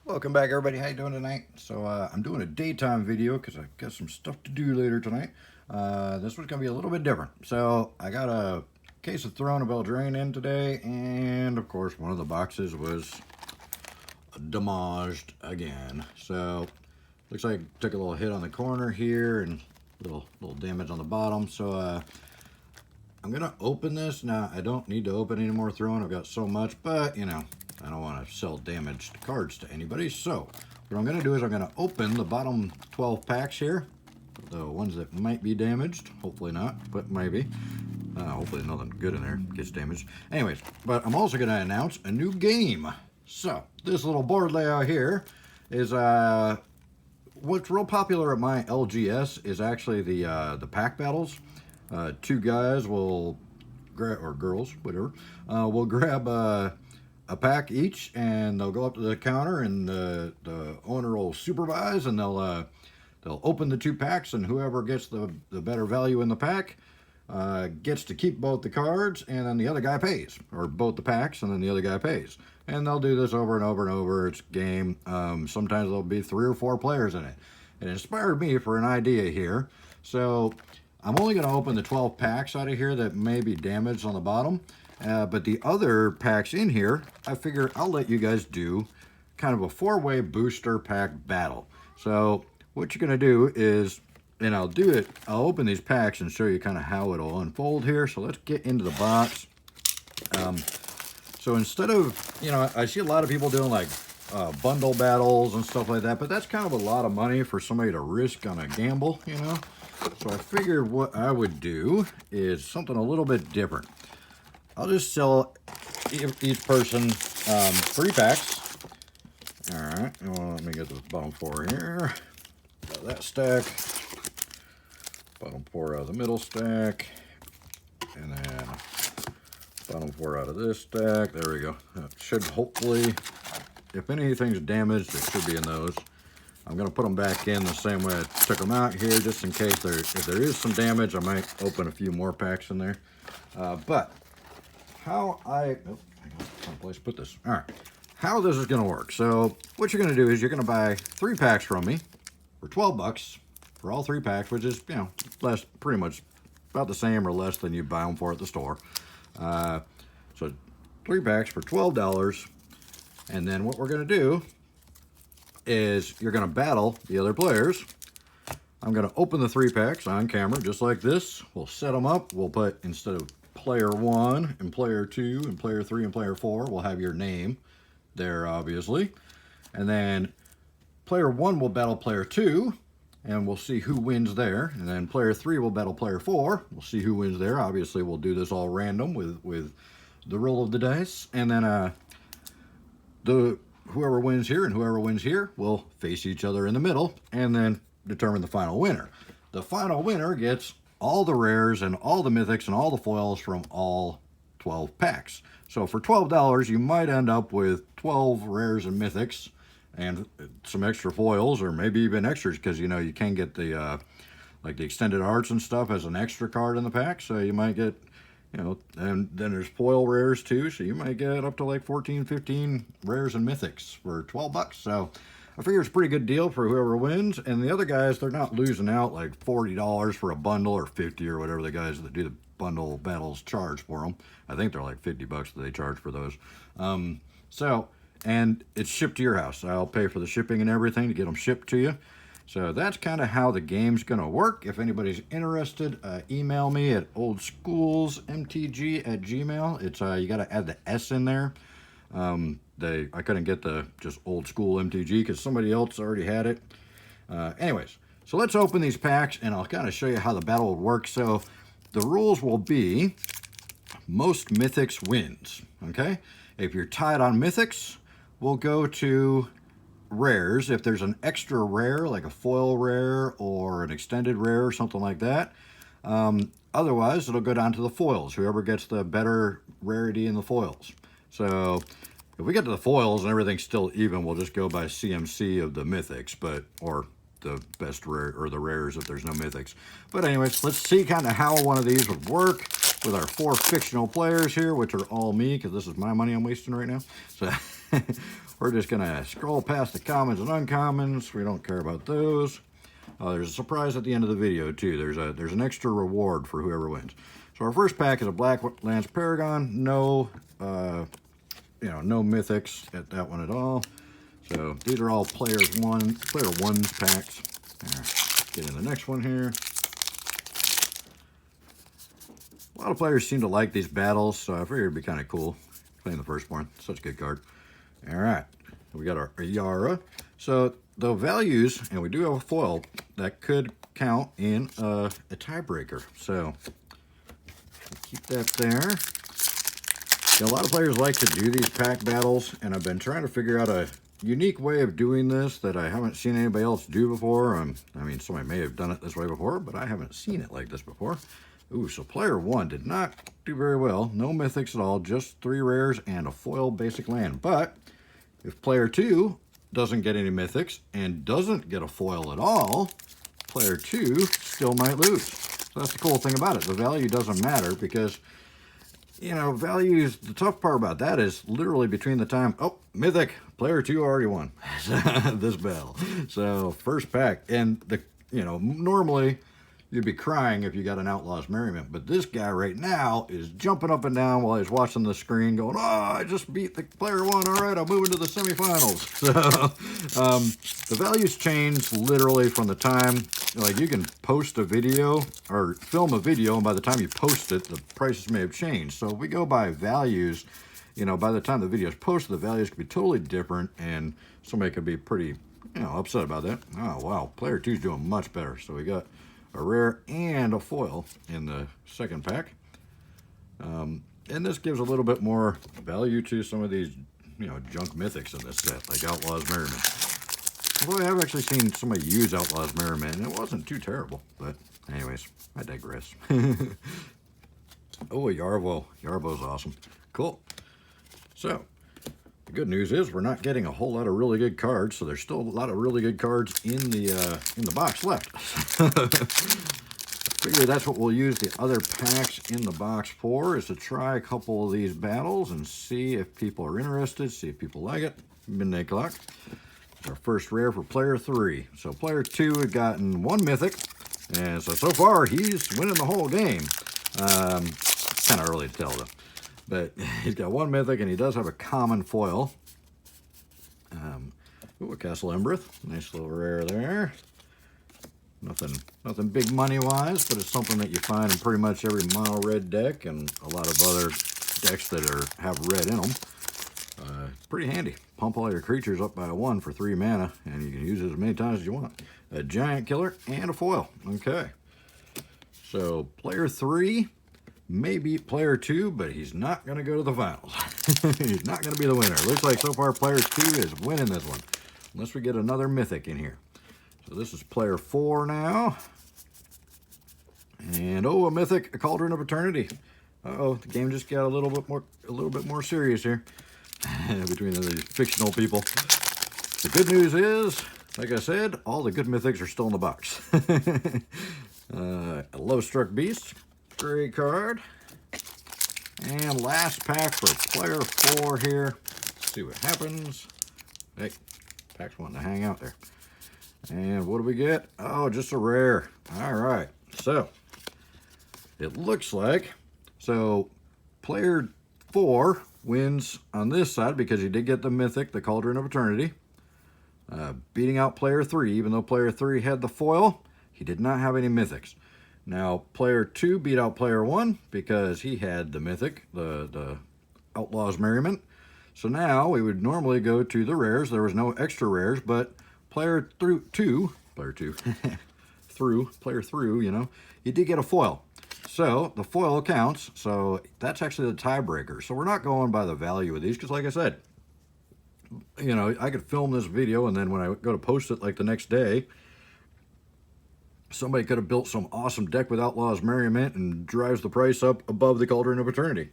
Welcome back, everybody. How you doing tonight? So I'm doing a daytime video because I've got some stuff to do later tonight. This one's going to be a little bit different. So I got a case of Throne of Eldraine in today, and of course one of the boxes was damaged again. So looks like I took a little hit on the corner here and little damage on the bottom. So I'm going to open this. Now, I don't need to open any more Throne. I've got so much, but you know, I don't want to sell damaged cards to anybody. So what I'm going to do is I'm going to open the bottom 12 packs here. The ones that might be damaged. Hopefully not, but maybe. Hopefully nothing good in there gets damaged. Anyways, but I'm also going to announce a new game. So this little board layout here is what's real popular at my LGS is actually the pack battles. Two guys will grab, or girls, whatever, will grab a pack each, and they'll go up to the counter, and the owner will supervise, and they'll open the two packs, and whoever gets the better value in the pack gets to keep both the cards, and then the other guy pays, or both the packs, and then the other guy pays. And they'll do this over and over and over. It's a game. Sometimes there'll be 3 or 4 players in it. It inspired me for an idea here. So I'm only going to open the 12 packs out of here that may be damaged on the bottom. But the other packs in here, I figure I'll let you guys do kind of a 4-way booster pack battle. So what you're going to do is, and I'll open these packs and show you kind of how it'll unfold here. So let's get into the box. So instead of, you know, I see a lot of people doing like bundle battles and stuff like that, but that's kind of a lot of money for somebody to risk on a gamble, you know. So I figured what I would do is something a little bit different. I'll just sell each person 3 packs. All right, well, let me get the bottom 4 here. Got that stack. Bottom 4 out of the middle stack. And then bottom 4 out of this stack. There we go. That should hopefully, if anything's damaged, it should be in those. I'm going to put them back in the same way I took them out here, just in case if there is some damage, I might open a few more packs in there. But how I got place to put this. All right, how this is going to work. So what you're going to do is you're going to buy 3 packs from me for 12 bucks for all 3 packs, which is, you know, pretty much about the same or less than you buy them for at the store. So 3 packs for $12, and then what we're going to do is you're going to battle the other players. I'm going to open the 3 packs on camera just like this. We'll set them up. We'll put, instead of player 1 and player 2 and player 3 and player 4, we'll have your name there, obviously. And then player 1 will battle player 2, and we'll see who wins there. And then player 3 will battle player 4. We'll see who wins there. Obviously, we'll do this all random with the roll of the dice. And then whoever wins here and whoever wins here will face each other in the middle and then determine the final winner. The final winner gets all the rares and all the mythics and all the foils from all 12 packs. So for $12, you might end up with 12 rares and mythics and some extra foils, or maybe even extras, because, you know, you can get the like the extended arts and stuff as an extra card in the pack. So you might get, you know, and then there's foil rares too, so you might get up to like 14, 15 rares and mythics for 12 bucks. So I figure it's a pretty good deal for whoever wins. And the other guys, they're not losing out like $40 for a bundle, or 50, or whatever the guys that do the bundle battles charge for them. I think they're like 50 bucks that they charge for those. And it's shipped to your house. I'll pay for the shipping and everything to get them shipped to you. So that's kind of how the game's going to work. If anybody's interested, email me at oldschoolmtg@gmail. It's you got to add the S in there. I couldn't get the just Oldschoolmtg because somebody else already had it. Anyways, so let's open these packs, and I'll kind of show you how the battle will work. So the rules will be most mythics wins. Okay, if you're tied on mythics, we'll go to rares. If there's an extra rare, like a foil rare or an extended rare or something like that, otherwise it'll go down to the foils, whoever gets the better rarity in the foils. So if we get to the foils and everything's still even, we'll just go by CMC of the mythics, or the best rare, or the rares if there's no mythics. But anyways, let's see kind of how one of these would work with our 4 fictional players here, which are all me, because this is my money I'm wasting right now. So we're just gonna scroll past the commons and uncommons. We don't care about those. There's a surprise at the end of the video too. There's an extra reward for whoever wins. So our first pack is a Black Lance Paragon. No, no mythics at that one at all. So these are all player ones packs. Get in the next one here. A lot of players seem to like these battles, so I figured it'd be kind of cool playing the firstborn. Such a good card. All right, we got our Yara. So the values, and we do have a foil that could count in a tiebreaker. So keep that there. A lot of players like to do these pack battles, and I've been trying to figure out a unique way of doing this that I haven't seen anybody else do before. I mean, somebody may have done it this way before, but I haven't seen it like this before. Ooh, so player 1 did not do very well. No mythics at all, just 3 rares and a foil basic land. But if player 2 doesn't get any mythics and doesn't get a foil at all, player 2 still might lose. So that's the cool thing about it. The value doesn't matter because, you know, values, the tough part about that is literally between the time, oh, mythic, player 2 already won this battle. So first pack, and normally you'd be crying if you got an Outlaw's Merriment, but this guy right now is jumping up and down while he's watching the screen going, oh, I just beat the player 1, all right, I'm moving to the semifinals. So the values change literally from the time, like you can post a video or film a video, and by the time you post it, the prices may have changed. So if we go by values, you know, by the time the video is posted, the values could be totally different, and somebody could be pretty, upset about that. Oh, wow, player 2 is doing much better. So we got a rare and a foil in the second pack. And this gives a little bit more value to some of these, junk mythics in this set, like Outlaw's Merriment. Although I have actually seen somebody use Outlaw's Merriment, and it wasn't too terrible. But anyways, I digress. Oh, a Yarvo. Yarvo's awesome. Cool. So, the good news is we're not getting a whole lot of really good cards, so there's still a lot of really good cards in the box left. I figure that's what we'll use the other packs in the box for, is to try a couple of these battles and see if people are interested, see if people like it. Midnight Clock. Our first rare for player 3. So player 2 had gotten 1 mythic, and so far he's winning the whole game. Kind of early to tell though. But he's got 1 mythic, and he does have a common foil. Ooh, a Castle Embereth. Nice little rare there. Nothing big money-wise, but it's something that you find in pretty much every mono red deck and a lot of other decks that have red in them. Pretty handy. Pump all your creatures up by 1 for 3 mana, and you can use it as many times as you want. A giant killer and a foil. Okay. So player 3 may beat player 2, but he's not going to go to the finals. He's not going to be the winner. Looks like so far player 2 is winning this one, unless we get another mythic in here. So this is player 4 now. And oh, a mythic, a Cauldron of Eternity. Uh-oh, the game just got a little bit more serious here between these fictional people. The good news is, like I said, all the good mythics are still in the box. A Low-Struck Beast. Great card. And last pack for player 4 here. Let's see what happens. Hey, pack's wanting to hang out there. And what do we get? Oh, just a rare. All right. So, it looks like, player 4 wins on this side because he did get the mythic, the Cauldron of Eternity. Beating out player 3, even though player 3 had the foil, he did not have any mythics. Now, player 2 beat out player 1 because he had the mythic, the Outlaw's Merriment. So now we would normally go to the rares. There was no extra rares, but player 3, he did get a foil. So the foil counts. So that's actually the tiebreaker. So we're not going by the value of these because, like I said, I could film this video, and then when I go to post it like the next day, somebody could have built some awesome deck with Outlaw's Merriment and drives the price up above the Cauldron of Eternity.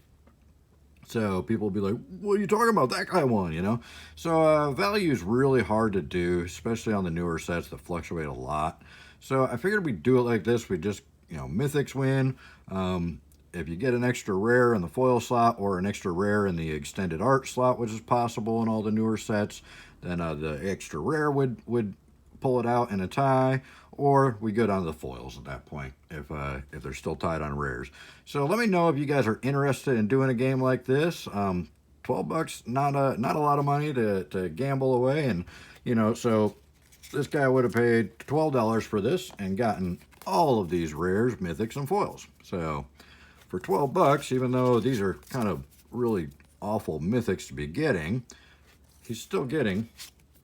So people will be like, what are you talking about? That guy won, So value is really hard to do, especially on the newer sets that fluctuate a lot. So I figured we'd do it like this. We just, mythics win. if you get an extra rare in the foil slot or an extra rare in the extended art slot, which is possible in all the newer sets, then the extra rare would pull it out in a tie, or we go down to the foils at that point if they're still tied on rares. So let me know if you guys are interested in doing a game like this. 12 bucks, not a lot of money to gamble away, and you know, so this guy would have paid $12 for this and gotten all of these rares, mythics, and foils. So for 12 bucks, even though these are kind of really awful mythics to be getting, he's still getting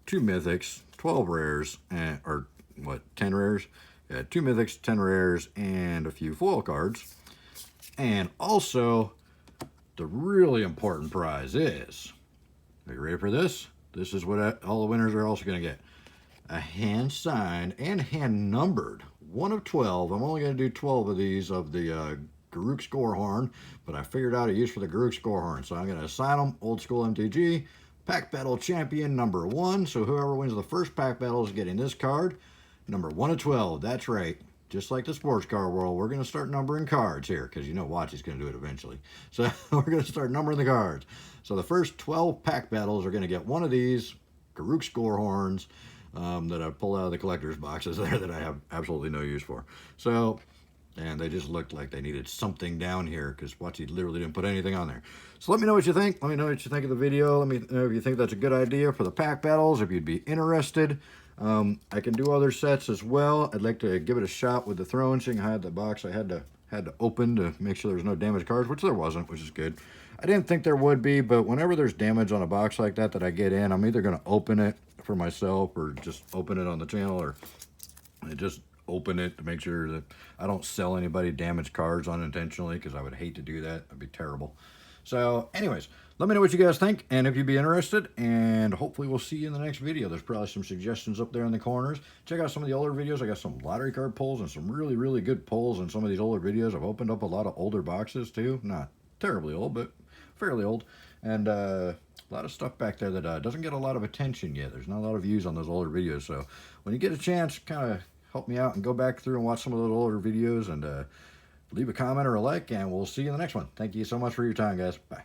2 mythics, 12 rares, and, or what, 10 rares? Yeah, 2 mythics, 10 rares, and a few foil cards. And also, the really important prize is, are you ready for this? This is what all the winners are also going to get. A hand-signed and hand-numbered 1 of 12. I'm only going to do 12 of these of the Garruk Scorehorn, but I figured out a use for the Garruk Scorehorn. So I'm going to assign them Old School MTG, Pack Battle Champion number 1. So whoever wins the first Pack Battle is getting this card. Number 1 of 12. That's right. Just like the sports card world, we're going to start numbering cards here, because you know Watchy's going to do it eventually. So we're going to start numbering the cards. So the first 12 pack battles are going to get one of these Garruk Scorehorns that I pulled out of the collector's boxes there that I have absolutely no use for. So, and they just looked like they needed something down here, because Watchy literally didn't put anything on there. So let me know what you think. Let me know what you think of the video. Let me know if you think that's a good idea for the pack battles, if you'd be interested. I can do other sets as well. I'd like to give it a shot with the Throne, seeing I had the box I had to open to make sure there was no damaged cards, which there wasn't, which is good. I didn't think there would be, but whenever there's damage on a box like that I get in, I'm either going to open it for myself or just open it on the channel, or just open it to make sure that I don't sell anybody damaged cards unintentionally, because I would hate to do that. That'd be terrible. So anyways, let me know what you guys think, and if you'd be interested, and hopefully we'll see you in the next video. There's probably some suggestions up there in the corners. Check out some of the older videos. I got some lottery card pulls and some really, really good pulls in some of these older videos. I've opened up a lot of older boxes too. Not terribly old, but fairly old. And a lot of stuff back there that doesn't get a lot of attention yet. There's not a lot of views on those older videos. So when you get a chance, kind of help me out and go back through and watch some of those older videos, and leave a comment or a like, and we'll see you in the next one. Thank you so much for your time, guys. Bye.